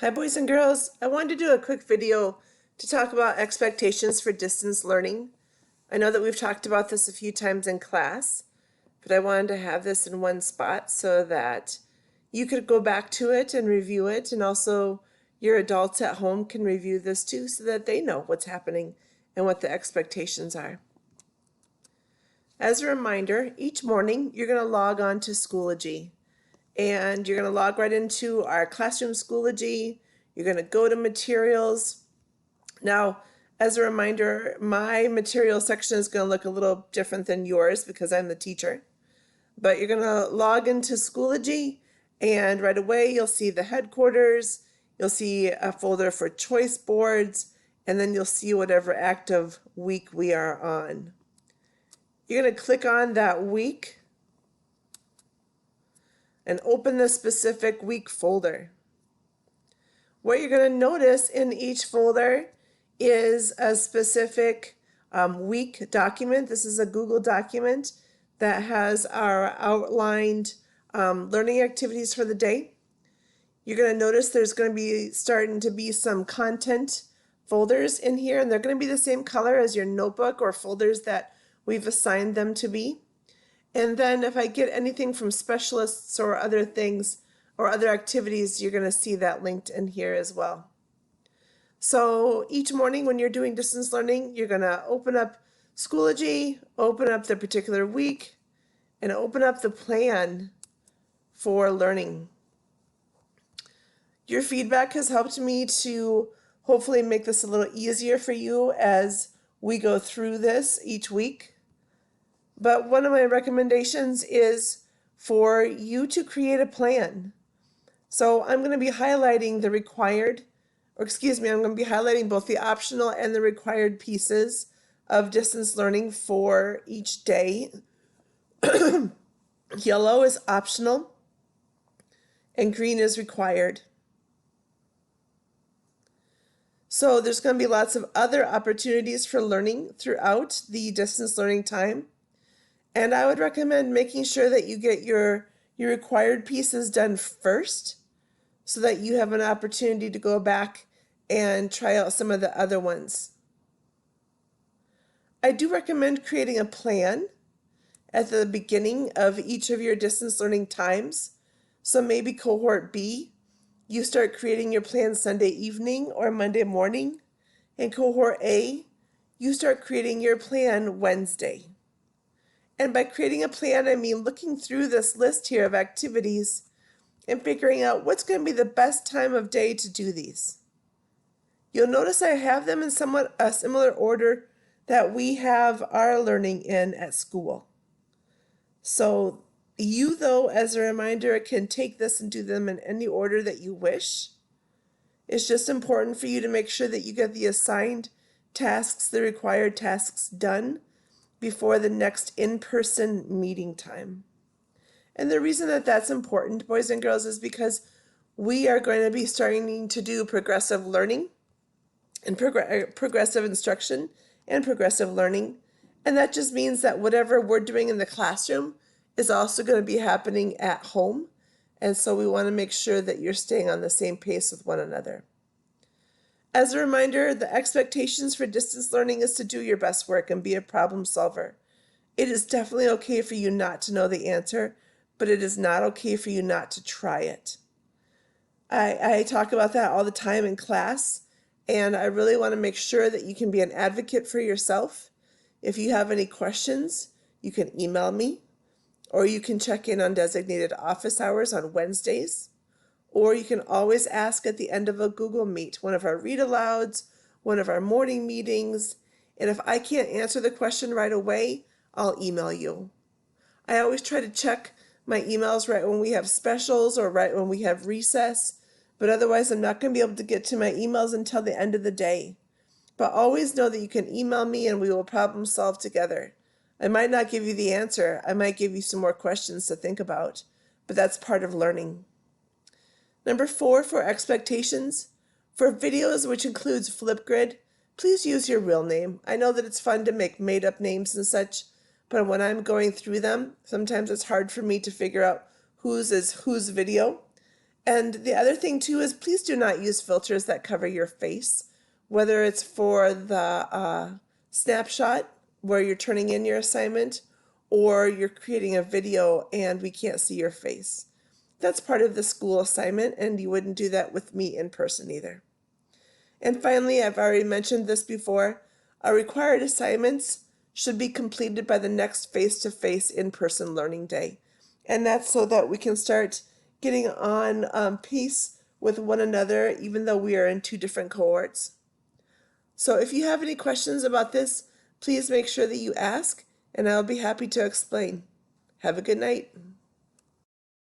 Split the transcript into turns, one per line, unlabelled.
Hi boys and girls, I wanted to do a quick video to talk about expectations for distance learning. I know that we've talked about this a few times in class, but I wanted to have this in one spot so that you could go back to it and review it, and also your adults at home can review this too so that they know what's happening and what the expectations are. As a reminder, each morning you're going to log on to Schoology. And you're going to log right into our classroom Schoology. You're going to go to materials. Now, as a reminder, my materials section is going to look a little different than yours because I'm the teacher. But you're going to log into Schoology, and right away you'll see the headquarters, you'll see a folder for choice boards, and then you'll see whatever active week we are on. You're going to click on that week and open the specific week folder. What you're going to notice in each folder is a specific week document. This is a Google document that has our outlined learning activities for the day. You're going to notice there's going to be starting to be some content folders in here, and they're going to be the same color as your notebook or folders that we've assigned them to be. And then if I get anything from specialists or other things or other activities, you're going to see that linked in here as well. So each morning when you're doing distance learning, you're going to open up Schoology, open up the particular week, and open up the plan for learning. Your feedback has helped me to hopefully make this a little easier for you as we go through this each week. But one of my recommendations is for you to create a plan. So I'm going to be highlighting the required, I'm going to be highlighting both the optional and the required pieces of distance learning for each day. Yellow is optional and green is required. So there's going to be lots of other opportunities for learning throughout the distance learning time. And I would recommend making sure that you get your required pieces done first so that you have an opportunity to go back and try out some of the other ones. I do recommend creating a plan at the beginning of each of your distance learning times. So maybe cohort B, you start creating your plan Sunday evening or Monday morning. And cohort A, you start creating your plan Wednesday. And by creating a plan, I mean looking through this list here of activities and figuring out what's going to be the best time of day to do these. You'll notice I have them in somewhat a similar order that we have our learning in at school. So you, though, as a reminder, can take this and do them in any order that you wish. It's just important for you to make sure that you get the assigned tasks, the required tasks done before the next in-person meeting time. And the reason that that's important, boys and girls, is because we are going to be starting to do progressive learning and progressive instruction and progressive learning. And that just means that whatever we're doing in the classroom is also going to be happening at home. And so we want to make sure that you're staying on the same pace with one another. As a reminder, the expectations for distance learning is to do your best work and be a problem solver. It is definitely okay for you not to know the answer, but it is not okay for you not to try it. I talk about that all the time in class, and I really want to make sure that you can be an advocate for yourself. If you have any questions, you can email me, or you can check in on designated office hours on Wednesdays. Or you can always ask at the end of a Google Meet, one of our read alouds, one of our morning meetings. And if I can't answer the question right away, I'll email you. I always try to check my emails right when we have specials or right when we have recess, but otherwise I'm not going to be able to get to my emails until the end of the day. But always know that you can email me and we will problem solve together. I might not give you the answer. I might give you some more questions to think about, but that's part of learning. Number 4, for expectations. For videos, which includes Flipgrid, please use your real name. I know that it's fun to make made-up names and such, but when I'm going through them, sometimes it's hard for me to figure out whose is whose video. And the other thing too is please do not use filters that cover your face, whether it's for the snapshot where you're turning in your assignment or you're creating a video and we can't see your face. That's part of the school assignment, and you wouldn't do that with me in person either. And finally, I've already mentioned this before, our required assignments should be completed by the next face-to-face in-person learning day. And that's so that we can start getting on pace with one another, even though we are in two different cohorts. So if you have any questions about this, please make sure that you ask, and I'll be happy to explain. Have a good night.